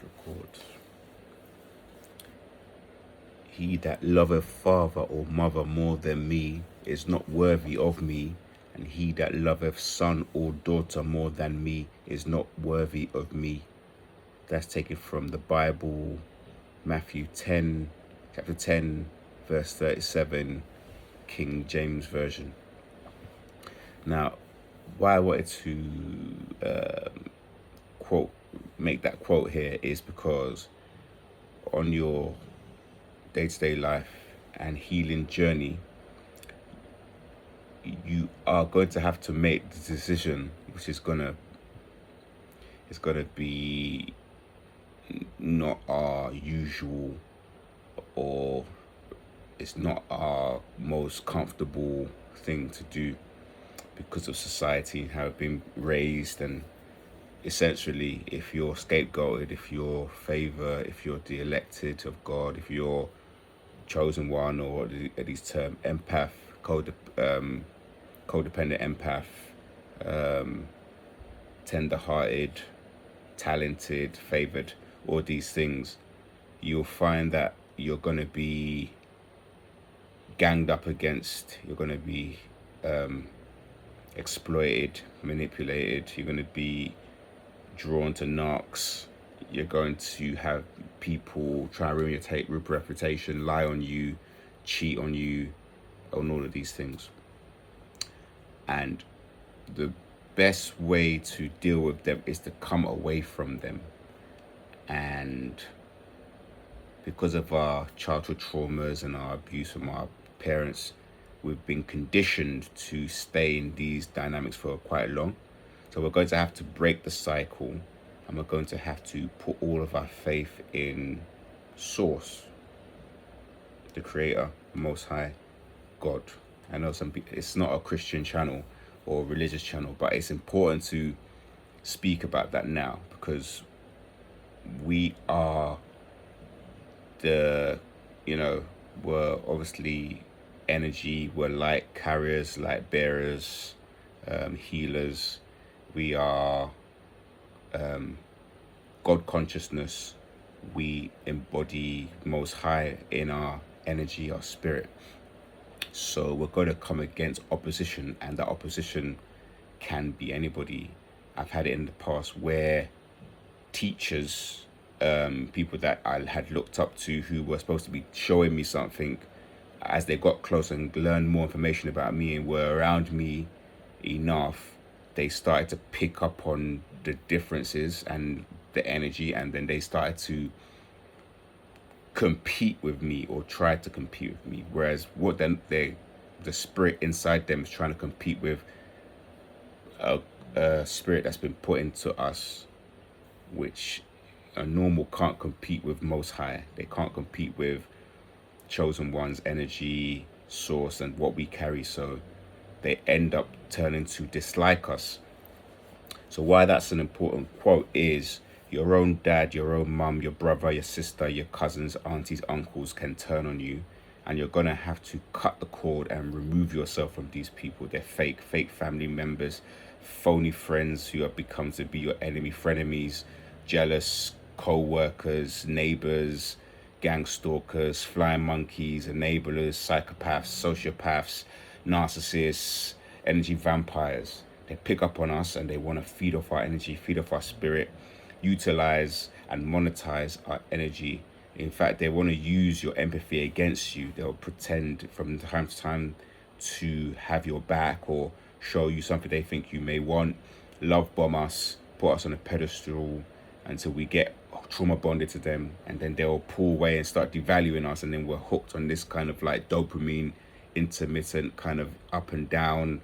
Record. He that loveth father or mother more than me is not worthy of me, and he that loveth son or daughter more than me is not worthy of me. That's taken from the Bible, Matthew 10, chapter 10, verse 37, King James Version. Now, why I wanted to make that quote here is because on your day-to-day life and healing journey, you are going to have to make the decision, which is gonna be not our usual, or it's not our most comfortable thing to do because of society and how we've been raised. And essentially, if you're scapegoated, if you're favored, if you're the elected of God, if you're chosen one, or these term empath, codependent empath, tender-hearted, talented, favored, all these things, you'll find that you're going to be ganged up against, you're going to be exploited, manipulated, you're going to be drawn to narcs, you're going to have people try to ruin your reputation, lie on you, cheat on you, on all of these things. And the best way to deal with them is to come away from them. And because of our childhood traumas and our abuse from our parents, we've been conditioned to stay in these dynamics for quite long. So we're going to have to break the cycle, and we're going to have to put all of our faith in Source, the Creator, Most High, God. I know it's not a Christian channel or religious channel, but it's important to speak about that now, because we are we're obviously energy, we're light carriers, light bearers, healers. We are God consciousness. We embody Most High in our energy, our spirit. So we're going to come against opposition, and that opposition can be anybody. I've had it in the past where teachers, people that I had looked up to, who were supposed to be showing me something, as they got closer and learned more information about me and were around me enough, they started to pick up on the differences and the energy, and then they started to compete with me, or try to compete with me. Whereas what then the spirit inside them is trying to compete with a spirit that's been put into us, which a normal can't compete with Most High. They can't compete with chosen one's energy, Source, and what we carry. So they end up turning to dislike us. So why that's an important quote is, your own dad, your own mum, your brother, your sister, your cousins, aunties, uncles can turn on you, and you're going to have to cut the cord and remove yourself from these people. They're fake family members, phony friends who have become to be your enemy, frenemies, jealous co-workers, neighbors, gang stalkers, flying monkeys, enablers, psychopaths, sociopaths, narcissists, energy vampires. They pick up on us and they want to feed off our energy, feed off our spirit, utilize and monetize our energy. In fact, they want to use your empathy against you. They'll pretend from time to time to have your back, or show you something they think you may want, love bomb us, put us on a pedestal until we get trauma bonded to them, and then they'll pull away and start devaluing us, and then we're hooked on this kind of like dopamine, intermittent kind of up and down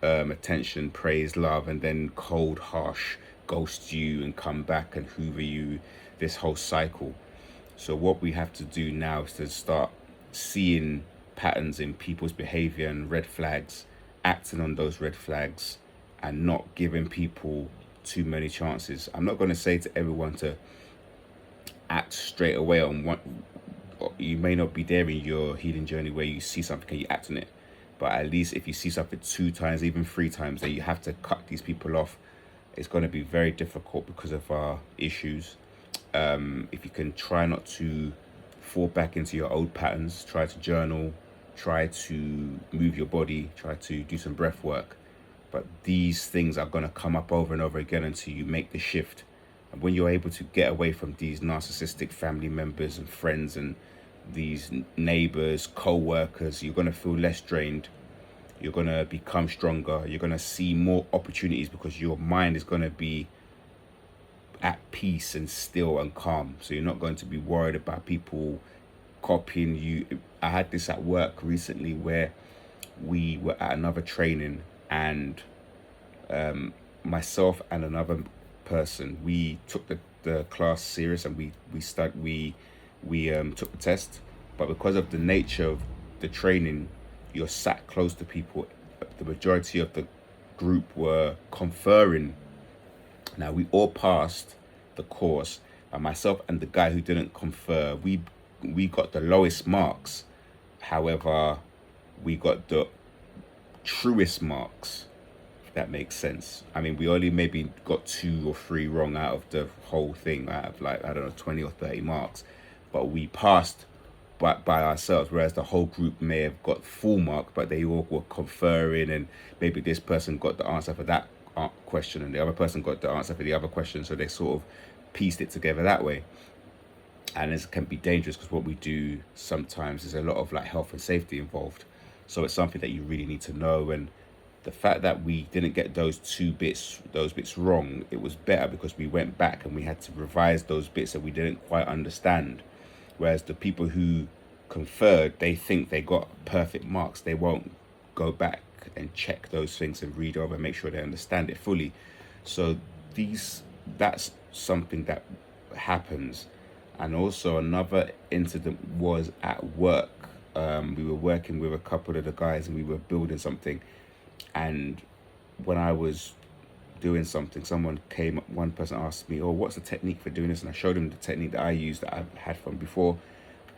attention, praise, love, and then cold, harsh, ghost you and come back and hoover you, this whole cycle. So what we have to do now is to start seeing patterns in people's behavior and red flags, acting on those red flags, and not giving people too many chances. I'm not going to say to everyone to act straight away on what you may not be there in your healing journey where you see something and you act on it, but at least if you see something 2 times, even 3 times, then you have to cut these people off. It's going to be very difficult because of our issues, If you can try not to fall back into your old patterns, try to journal, try to move your body, try to do some breath work. But these things are going to come up over and over again until you make the shift. And when you're able to get away from these narcissistic family members and friends and these neighbors, co-workers, you're going to feel less drained. You're going to become stronger. You're going to see more opportunities because your mind is going to be at peace and still and calm. So you're not going to be worried about people copying you. I had this at work recently where we were at another training, and myself and another person, we took the class serious, and we took the test. But because of the nature of the training, you're sat close to people. The majority of the group were conferring. Now we all passed the course, and myself and the guy who didn't confer, we got the lowest marks. However, we got the truest marks, if that makes sense. I mean, we only maybe got 2 or 3 wrong out of the whole thing, out of like, I don't know, 20 or 30 marks, but we passed by ourselves, whereas the whole group may have got full mark, but they all were conferring, and maybe this person got the answer for that question and the other person got the answer for the other question, so they sort of pieced it together that way. And this can be dangerous because what we do sometimes is a lot of like health and safety involved, so it's something that you really need to know. And the fact that we didn't get those bits wrong, it was better because we went back and we had to revise those bits that we didn't quite understand. Whereas the people who conferred, they think they got perfect marks. They won't go back and check those things and read over and make sure they understand it fully. So that's something that happens. And also another incident was at work. We were working with a couple of the guys and we were building something. And when I was doing something, one person asked me, oh, what's the technique for doing this? And I showed him the technique that I used, that I've had from before.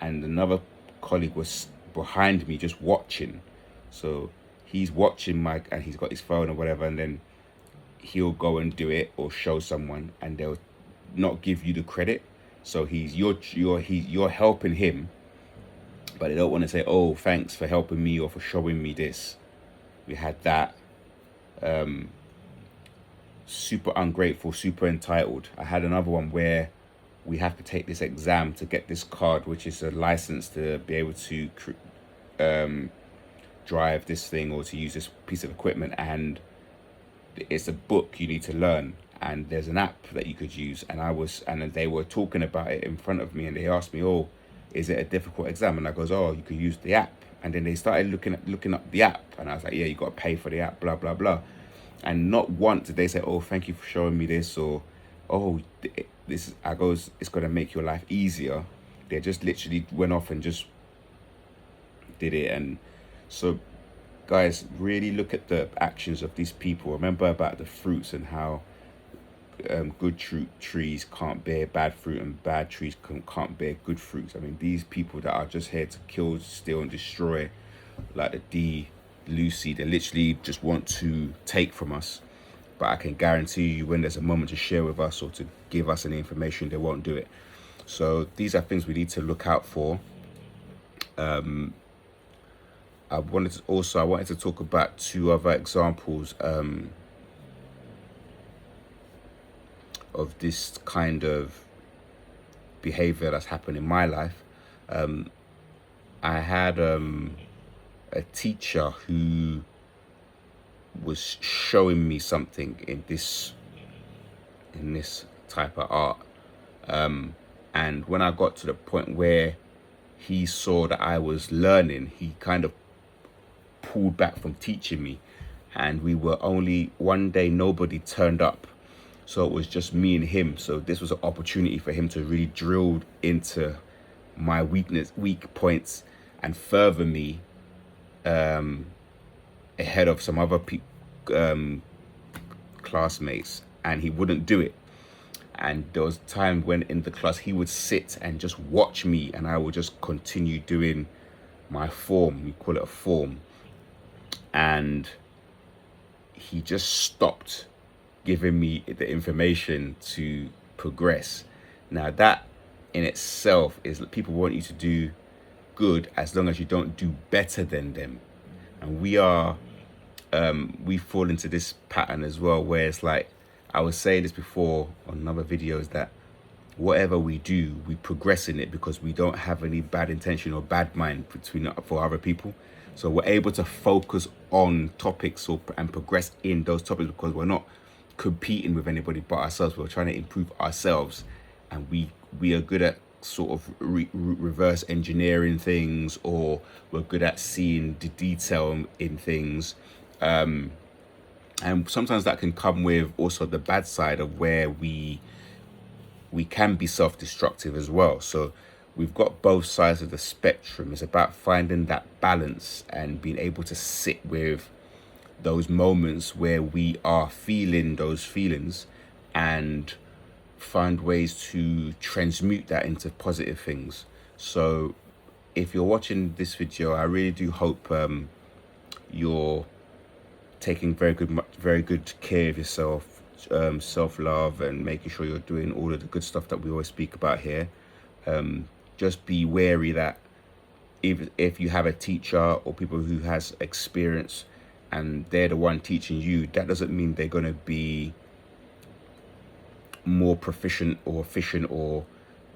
And another colleague was behind me just watching. So he's watching and he's got his phone or whatever, and then he'll go and do it or show someone, and they'll not give you the credit. So you're helping him, but they don't want to say, oh, thanks for helping me or for showing me this. We had that. Super ungrateful, super entitled. I had another one where we have to take this exam to get this card, which is a license to be able to drive this thing or to use this piece of equipment. And it's a book you need to learn, and there's an app that you could use. And they were talking about it in front of me, and they asked me, oh, is it a difficult exam? And I goes, oh, you could use the app. And then they started looking up the app, and I was like, yeah, you got to pay for the app, blah blah blah. And not once did they say, oh, thank you for showing me this, or oh, it's going to make your life easier. They just literally went off and just did it. And so, guys, really look at the actions of these people. Remember about the fruits and how good trees can't bear bad fruit, and bad trees can't bear good fruits. I mean, these people that are just here to kill, steal, and destroy, like the Lucy, they literally just want to take from us. But I can guarantee you, when there's a moment to share with us or to give us any information, they won't do it. So these are things we need to look out for. I wanted to talk about 2 other examples of this kind of behavior that's happened in my life. I had a teacher who was showing me something in this type of art, and when I got to the point where he saw that I was learning, he kind of pulled back from teaching me. And we were only one day, nobody turned up, so it was just me and him. So this was an opportunity for him to really drill into my weak points and further me ahead of some other classmates, and he wouldn't do it. And there was time when in the class he would sit and just watch me, and I would just continue doing my form. We call it a form. And he just stopped giving me the information to progress. Now that in itself is people want you to do good as long as you don't do better than them. And we fall into this pattern as well, where it's like, I was saying this before on other videos, that whatever we do, we progress in it because we don't have any bad intention or bad mind for other people. So we're able to focus on topics and progress in those topics because we're not competing with anybody but ourselves. We're trying to improve ourselves, and we are good at sort of reverse engineering things, or we're good at seeing the detail in things. And sometimes that can come with also the bad side of where we can be self-destructive as well. So we've got both sides of the spectrum. It's about finding that balance and being able to sit with those moments where we are feeling those feelings and find ways to transmute that into positive things. So if you're watching this video, I really do hope you're taking very good care of yourself, self-love, and making sure you're doing all of the good stuff that we always speak about here. Just be wary that if you have a teacher or people who has experience and they're the one teaching you, that doesn't mean they're going to be more proficient or efficient or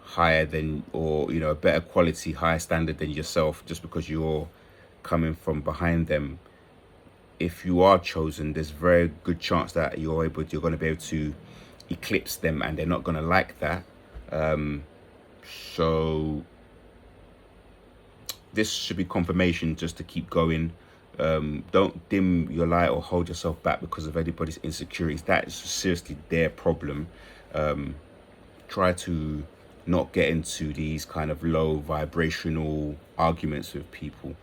higher than, or a better quality, higher standard than yourself, just because you're coming from behind them. If you are chosen, there's very good chance that you're going to be able to eclipse them, and they're not going to like that. So this should be confirmation just to keep going. Don't dim your light or hold yourself back because of anybody's insecurities. That is seriously their problem. Try to not get into these kind of low vibrational arguments with people.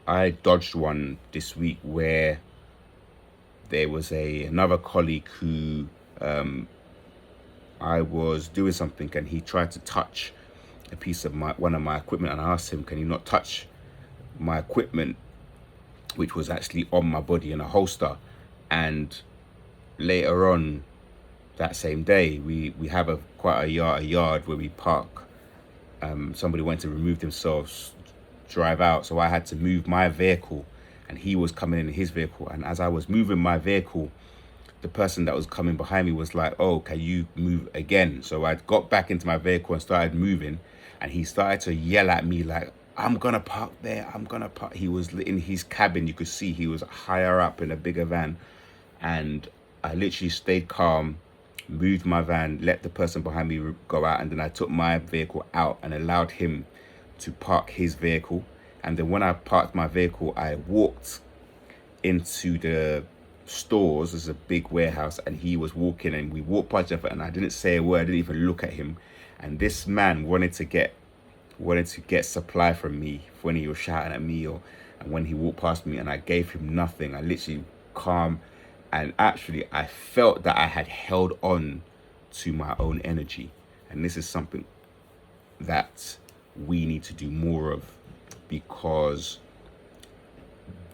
I dodged one this week where there was another colleague who I was doing something, and he tried to touch a piece of one of my equipment, and I asked him, can you not touch my equipment, which was actually on my body in a holster. And later on that same day, we have quite a yard where we park. Somebody went to remove themselves, drive out, so I had to move my vehicle, and he was coming in his vehicle. And as I was moving my vehicle, the person that was coming behind me was like, oh, can you move again? So I got back into my vehicle and started moving, and he started to yell at me like, I'm gonna park there, I'm gonna park. He was in his cabin. You could see he was higher up in a bigger van, and I literally stayed calm, moved my van, let the person behind me go out, and then I took my vehicle out and allowed him to park his vehicle. And then when I parked my vehicle, I walked into the stores. There's a big warehouse, and he was walking, and we walked past each other, and I didn't say a word, I didn't even look at him. And this man wanted to get supply from me when he was shouting at me, and when he walked past me, and I gave him nothing. I literally calm, and actually I felt that I had held on to my own energy. And this is something that we need to do more of, because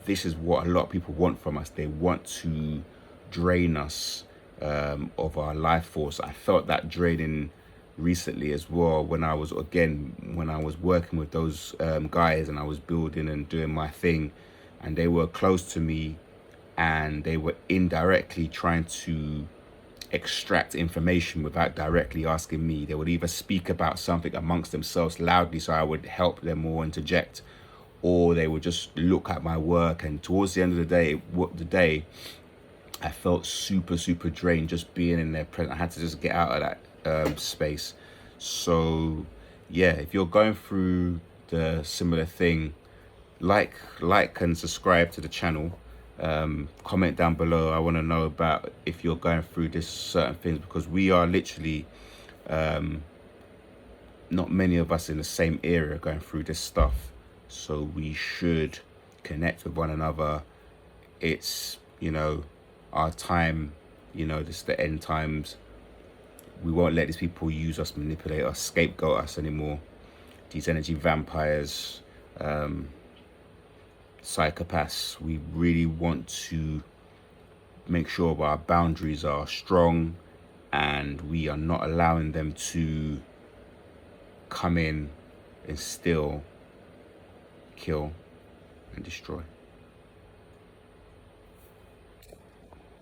this is what a lot of people want from us. They want to drain us of our life force. I felt that draining recently as well when I was working with those guys, and I was building and doing my thing, and they were close to me, and they were indirectly trying to extract information without directly asking me. They would either speak about something amongst themselves loudly so I would help them or interject, or they would just look at my work. And towards the end of the day, I felt super drained just being in their presence. I had to just get out of that space. So yeah, if you're going through the similar thing, like and subscribe to the channel. Comment down below. I want to know about if you're going through this certain things, because we are literally not many of us in the same area going through this stuff, so we should connect with one another. It's our time, this is the end times. We won't let these people use us, manipulate us, scapegoat us anymore. These energy vampires, psychopaths. We really want to make sure our boundaries are strong and we are not allowing them to come in and steal, kill, and destroy.